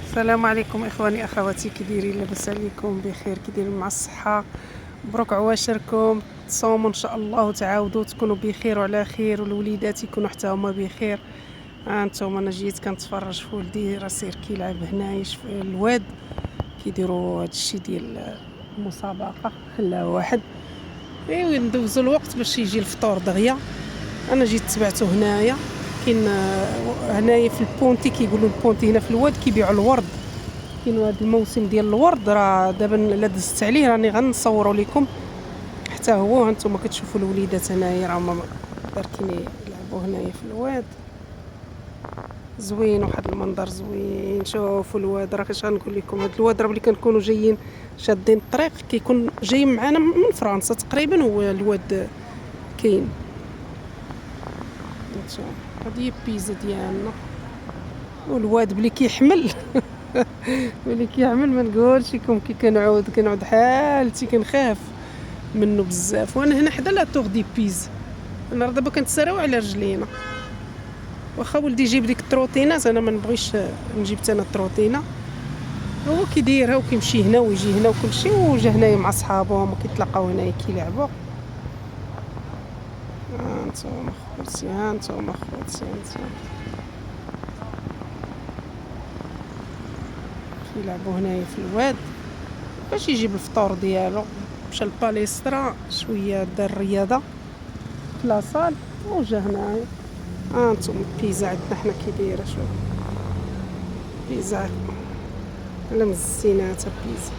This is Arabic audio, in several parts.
السلام عليكم اخواني اخواتي، كي دايرين؟ لاباس عليكم؟ بخير؟ كي دايرين مع الصحه؟ مبروك عواشركم، تصوموا ان شاء الله وتعاودوا تكونوا بخير وعلى خير، والوليدات يكونوا حتى هما بخير. انتم انا جيت كنتفرج في ولدي راه سير كيلعب هنايا في الواد، كيديروا هادشي ديال المسابقه، خلاو واحد ايوا ندوزوا الوقت باش يجي الفطور دغيا. انا جيت تبعته هنايا، كاين هنايا في البونتي، كيقولوا البونتي هنا في الواد كيبيعوا الورد. كاين هذا الموسم ديال الورد، راه دابا لا دزت عليه راني غنصوروا لكم حتى هو. هانتوما كتشوفوا الوليدات هنايا راهما باركين يلعبوا هنايا في الواد. زوين، واحد المنظر زوين. شوفوا الواد، راه اش غنقول لكم، هذا الواد راه ملي كنكونوا جايين شادين الطريق كيكون جاي معنا من فرنسا تقريبا. هو الواد كاين. هذه هي البيزا ديالنا، والواد بلي كيحمل ملي كيعمل ما نقولش لكم، كي كنعود حالتي كنخاف منه بزاف. وانا هنا حدا لا طور دي بيز، انا دابا كنتسراو على رجلينا. واخا ولدي يجيب ديك التروتينات، انا ما نبغيش نجيب حتى انا التروتينه. هو كيديرها وكيمشي هنا ويجي هنا وكلشي، وجا هنايا مع صحابهم وكيتلاقاو هنايا كيلعبوا. هانتوما خوتي، هانتوما خوتي، هانتوما كيلعبوا هنايا في الواد باش يجيب الفطور ديالو. مشى للباليسترا شويه، دار الرياضه في لاصال وجا هنايا. انتم البيزا عندنا حنا كي دايره، شوف بيزا على مزينات. بيزا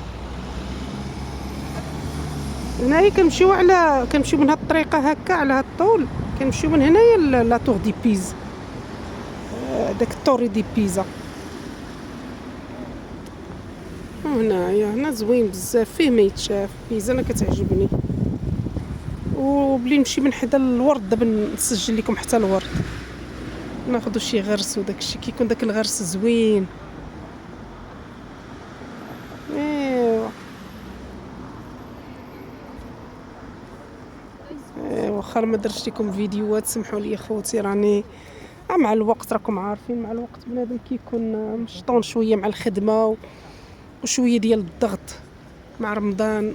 هنايا كنمشيو من هاد الطريقه هكا على هاد الطول، كنمشيو من هنايا لا طور دي بيز، داك الطوري دي بيزا. هنا زوين بزاف، فيه ما يتشاف. بيزا انا كتعجبني، وبلي نمشي من حدا الورد. دابا نسجل لكم حتى الورد، ناخذوا شي غرس وداكشي، كيكون داك الغرس زوين. ايوا واخا ما درتش لكم فيديوهات، سمحوا لي خوتي، راني مع الوقت راكم عارفين، مع الوقت بنادم كيكون مشطون شويه مع الخدمه وشويه ديال الضغط مع رمضان.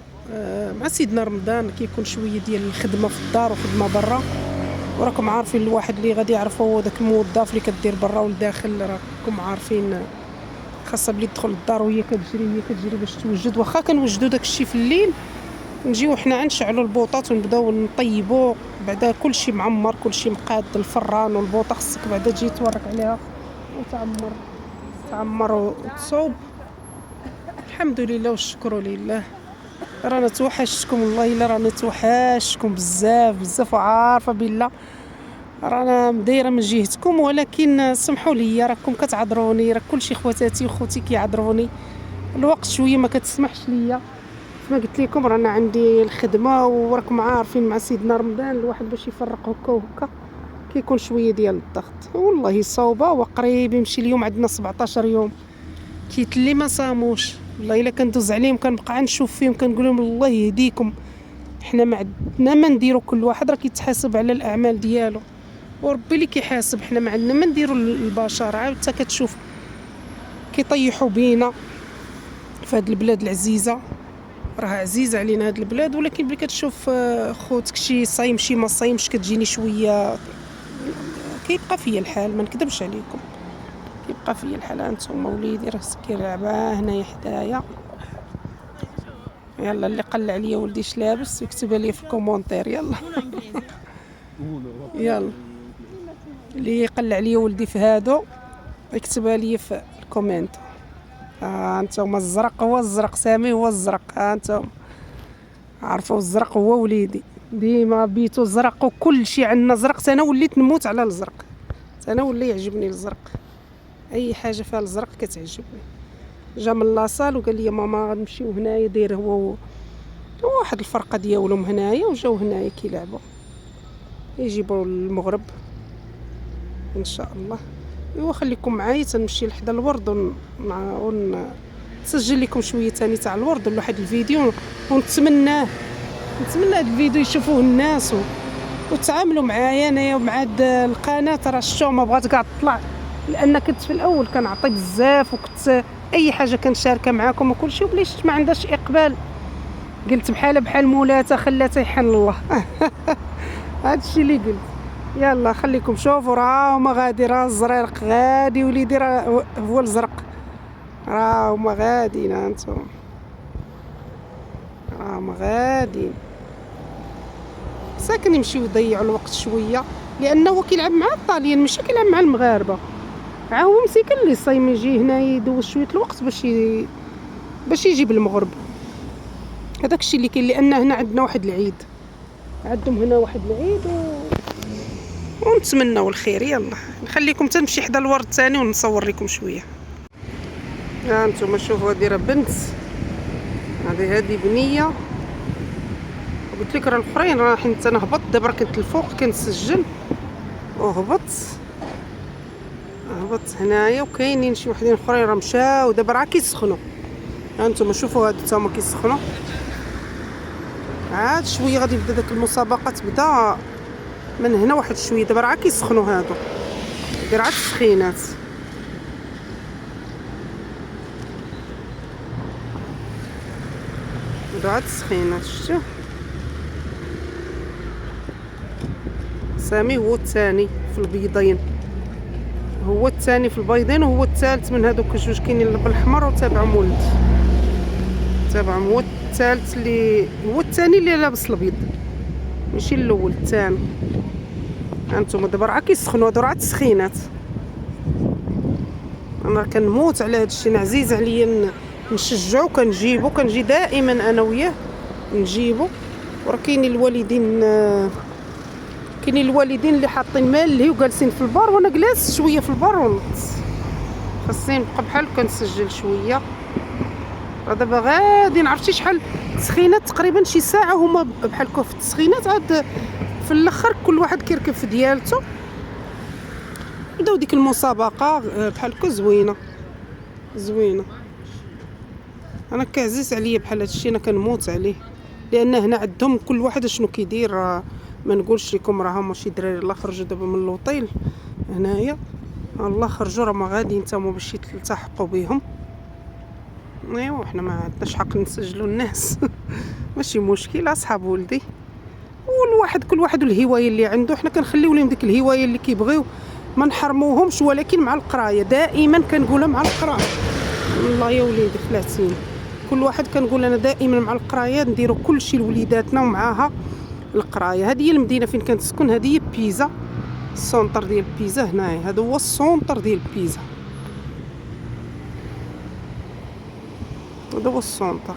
مع سيدنا رمضان كيكون شويه ديال الخدمه في الدار وخدمه برا، وراكم عارفين الواحد اللي غادي يعرفوا هو داك الموظف اللي كدير برا والداخل، راكم عارفين خاصها بلي تدخل للدار وهي كتجري باش توجد. واخا كنوجدوا داكشي في الليل، نجيو حنا نشعلوا البوطات ونبداو نطيبوا. بعدا كلشي معمر، كلشي مقاد، الفران والبوطه خصك بعدا تجي تورك عليها تعمر وتصوب. الحمد لله والشكر لله. رانا توحشتكم والله، الا راني توحشتكم بزاف بزاف، وعارفه بالله رانا دايره من جهتكم، ولكن سمحوا لي راكم كتعذروني، راه كلشي خواتاتي وخوتي كيعذروني. الوقت شويه ما كتسمحش ليا، كما قلت لكم رانا عندي الخدمه، وراكم عارفين مع سيدنا رمضان الواحد باش يفرق هكا وهكا كيكون شويه ديال الضغط. والله صوبه وقريب يمشي اليوم، عندنا 17 يوم كيتلي ما صاموش. والله الا كندوز عليهم كنبقى نشوف فيهم كنقول لهم الله يهديكم، حنا ما عندنا ما نديروا، كل واحد راه كيتحاسب على الاعمال ديالو، وربي اللي كيحاسب. حنا ما عندنا ما نديروا البشر. عاود حتى كتشوف كيطيحوا بينا في هاد البلاد العزيزه، راه عزيزه علينا هاد البلاد، ولكن ملي كتشوف خوتك شي صايم شي ما صايمش كتجيني شويه، كيبقى فيا الحال، ما نكذبش عليكم، كيبقى فيا الحال. انتم وليدي راه كيلعبا هنايا حدايا. يلا اللي قلع عليا ولدي اش لابس يكتبها لي في الكومونتير. يلا يلا اللي يقلع عليا ولدي في هادو يكتبها لي في الكومنت. انتم الزرق هو الزرق، سامي هو الزرق. انتم عرفوا الزرق هو وليدي، ديما بيتو زرق وكل شيء عندنا زرق. انا وليت نموت على الزرق، انا ولا يعجبني الزرق، اي حاجه فيها الزرق كتعجبني. جا من لاصال وقال لي ماما غنمشيو هنايا، داير هو واحد الفرقه ديالهم هنايا، وجاو هنايا كيلعبوا، يجيبوا المغرب ان شاء الله. ايوا خليكم معايا تنمشي لحدا الورد ونسجل لكم شويه ثاني تاع الورد ولا واحد الفيديو، نتمنى هذا الفيديو يشوفوه الناس وتعاملوا معايا انايا ومع هاد القناه. راه شتو ما بغات كاع تطلع لان كنت في الاول كنعطي بزاف، وكنت اي حاجه كنشاركها معاكم وكل شيء، وبلي شفت ما عندهاش اقبال قلت بحال مولاتها خلاتها يحن الله. هادشي اللي قلت. يلا خليكم شوفوا، راه هما غادي، راه الزريرق غادي، وليدي راه هو الزرق، راه هما غاديين هانتوما، راه هما غاديين. ساكن يمشيو يضيعوا الوقت شويه، لانه هو كيلعب مع الطاليان ماشي كيلعب مع المغاربه. هو مسكين اللي صايم يجي هنا يدوز شويه الوقت باش يجيب المغرب. هذاك الشيء اللي كاين، لان هنا عندنا واحد العيد، عندهم هنا واحد العيد ونتمنوا الخير. يلا نخليكم تنمشي حدا الورد الثاني ونصور لكم شويه. ها انتم شوفوا، هذه راه بنت، هذه بنيه، قلت لك راه الاخرين راه حيت انا هبطت دابا كنت الفوق كنسجل وهبطت هنايا، وكاينين شي وحدين اخرين راه مشاو دابا راه كيسخنوا. ها انتم شوفوا، هادو تما كيسخنوا، عاد شويه غادي يبدا داك المسابقه، تبدا من هنا واحد شويه، دابا راه كيسخنوا هادو، دير عاد السخينات. هادو عاد السخينات، شفتوا سامي هو الثاني في البيضين، هو الثاني في البيضين، وهو الثالث من هذوك جوج كاينين بالاحمر وتابعهم ولد، تابعهم هو الثالث اللي هو الثاني اللي لابس البيض، ماشي الاول، الثاني. هانتوما دابا راه كيسخنوا، هادو راه التسخينات. انا كنموت على هذا الشيء، عزيز عليا نشجعو، كنجي دائما انا وياه نجيبو. وراه كاينين الوالدين اللي حاطين مال اللي وجالسين في البار، وانا جالس شويه في البار ونط، خاصني نبقى بحال كنسجل شويه. راه دابا غادي نعرفتي شحال تسخينات، تقريبا شي ساعه هما بحال كوف التسخينات، عاد في الاخر كل واحد كيركب في ديالته، بداو ديك المسابقه بحال هكا زوينه. انا كعزيز عليا بحال هادشي، انا كنموت عليه، لان هنا عندهم كل واحد شنو كيدير. ما نقولش لكم راه هما شي دراري الله خرجوا دابا من اللوطيل هنايا، الله خرجوا راه ما غادي نتاما باش يلتحقوا بهم. ايوا حنا ما عندناش حق نسجلوا الناس. ماشي مشكل، اصحاب ولدي، كل واحد والهوايه اللي عنده، حنا كنخليو لهم ديك الهوايه اللي كيبغيو، ما نحرموهمش، ولكن مع القرايه دائما كنقولها مع القرايه. والله يا وليدي فلاتين، كل واحد كنقول انا دائما مع القرايه، نديروا كل شيء لوليداتنا ومعاها القرايه. هذه هي المدينه فين كنتسكن، هذه هي بيزا، السونتر ديال بيزا هنايا، هذا هو السونتر ديال بيزا، هذا هو السونتر.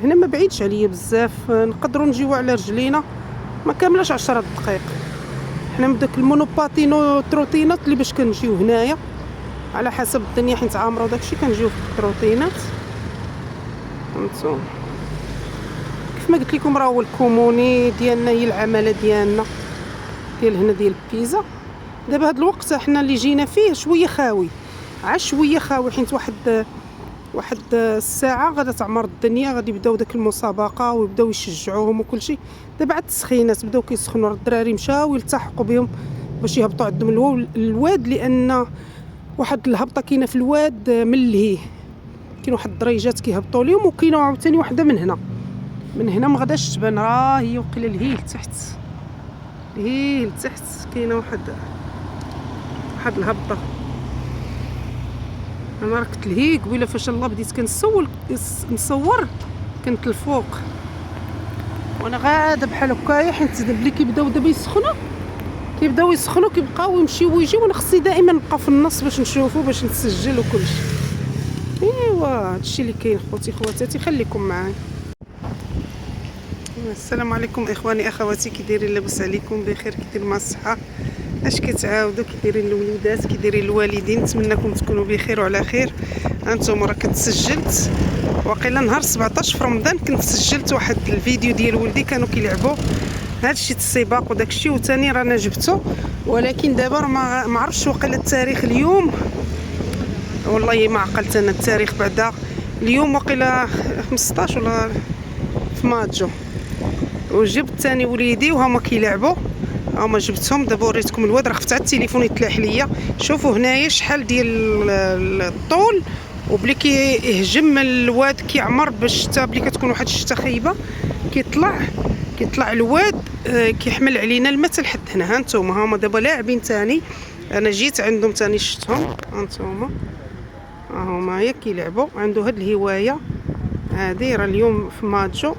هنا ما بعيدش عليا بزاف، نقدروا نجيو على رجلينا، ما كاملاش 10 دقائق. حنا من داك المونوباتينو تروتينات اللي باش كنجيو هنايا على حسب الدنيا، حيت عامره وداكشي كنجيو في التروتينات. فهمتوا كيف ما قلت لكم، راه هو الكوموني ديالنا، هي العماله ديالنا ديال هنا ديال بيزا. دابا هاد الوقت حنا اللي جينا فيه شويه خاوي، حيت واحد الساعه غادا تعمر الدنيا، غادي يبداو داك المسابقه ويبداو يشجعوهم وكل شيء. دابا عاد التسخينات بداو كيسخنوا، الدراري مشاو يلتحقوا بهم باش يهبطوا عندهم الواد، لان واحد الهبطه كاينه في الواد من اللهيه، كاين واحد الدريجات كيهبطوا لهم، وكاينه عاوتاني وحده من هنا ما غاداش تبان، راه هي وقيله لهيه لتحت، كاينه واحد الهبطه. انا راه كنت لهيه قبيله، فاش الله بديت نصور كنت الفوق، وانا غاده بحال هكايا، حيت ملي كيبداو دابا يسخنوا كيبقاو يمشيو ويجيو، وانا خصني دائما نبقى في النص باش نشوفو، باش نسجل وكلشي. ايوا هادشي اللي كاين خوتي خواتاتي، خليكم معايا. السلام عليكم اخواني اخواتي، كي دايرين؟ لاباس عليكم بخير؟ كي دايرين مع الصحه؟ اش كتعاودوا؟ كي دايرين الوليدات؟ كي دايرين الوالدين؟ نتمنىكم تكونوا بخير وعلى خير. هانتوما راه كنت سجلت واقيلا نهار 17 في رمضان، كنت سجلت واحد الفيديو ديال ولدي كانوا كيلعبوا هادشي السباق وداكشي، وثاني رانا جبته، ولكن دابا ما عرفتش واقيلا التاريخ اليوم، والله ما عقلت انا التاريخ بعدا اليوم، واقيلا 15 ولا في ماجو، وجبت ثاني وليدي وهما كيلعبوا. هما جبتهم دابا وريتكم الواد، راه خفت على التليفون يتلاح ليا. شوفوا هنايا شحال ديال الطول، وبلي كيهجم الواد كيعمر بالشتا، بلي كتكون واحد الشتا خايبه كيطلع الواد كيحمل علينا الماء حتى لحد هنا. ها نتوما هما دابا لاعبين تاني، انا جيت عندهم تاني شفتهم. ها نتوما هما هي كيلعبوا، عنده هاد الهوايه هادي، راه اليوم في ماتشو.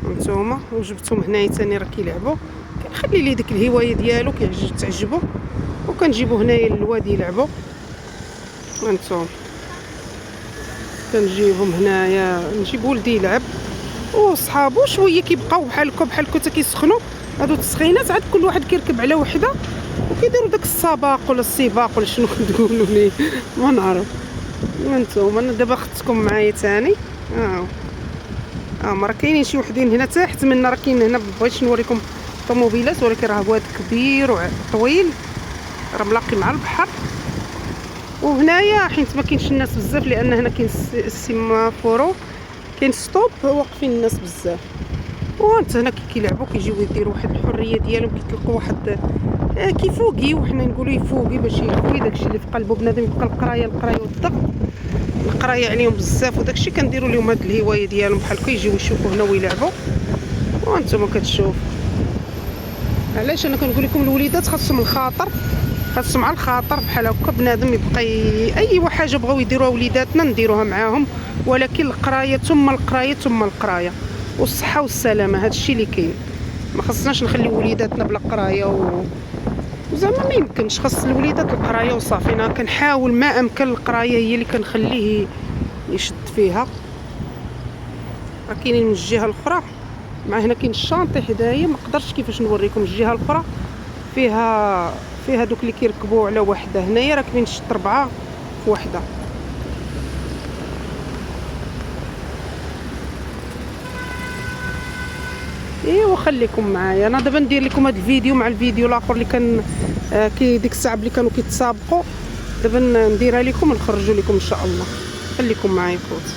هانتوما وجبتهم هنايا تاني راه كيلعبوا، كنخلي ليه ديك الهوايه ديالو تعجبو، وكنجيبو هنايا الواد يلعبوا. هانتوما كنجيبهم هنايا، نجيب ولدي يلعب وصحابو شويه كيبقاو بحال هكا حتى كيسخنوا. هادو التسخينات عاد كل واحد كيركب على وحده وكيديروا داك السباق ولا السباق ولا شنو كتقولوا ليه ما نعرف. هانتوما انا دابا خدتكم معايا تاني. راه كاينين شي وحدين هنا تحت منا، راه كاين هنا، بغيتش نوريكم طوموبيلات ولكن راه واد كبير وطويل راه ملاقي مع البحر. وهنايا حيت ما كاينش الناس بزاف، لان هنا كاين السيمافورو، كاين ستوب واقفين الناس بزاف. وانت هنا كيلعبوا كيجيو يديروا واحد الحريه ديالهم، كيطلقوا واحد كيفوقي، وحنا نقولوا يفوقي باش يخوي داكشي اللي في قلبه بنادم. يبقى القرايه والضغط، القرايه عليهم بزاف، وداكشي كنديروا لهم هاد الهوايه ديالهم بحال هكا، يجيو يشوفوا هنا ويلعبوا. وانتم كتشوف علاش انا كنقول لكم الوليدات خاصهم الخاطر، خاصهم على الخاطر بحال هكا بنادم يبقى اي حاجه بغاو يديروها وليداتنا نديروها معاهم، ولكن القرايه ثم القرايه ثم القرايه، والصحه والسلامه هذا الشيء اللي كاين. ما خصناش نخليو وليداتنا بلا قرايه وزعما ما يمكنش، خاص الوليدات القرايه وصافي. انا كنحاول ما امكن القرايه هي اللي كنخليه يشد فيها. راه كاينين من الجهه الاخرى، مع هنا كاين الشانطي حدايا، ما نقدرش كيفاش نوريكم الجهه الاخرى، فيها دوك اللي كيركبوا على وحده. هنايا راه كاينين 4 في وحده. ايوا خليكم معايا، انا دابا ندير لكم هذا الفيديو مع الفيديو الاخر اللي كان ديك الساعه اللي كانوا كيتسابقوا، دابا نديرها لكم ونخرجوا لكم ان شاء الله. خليكم معايا خوتي.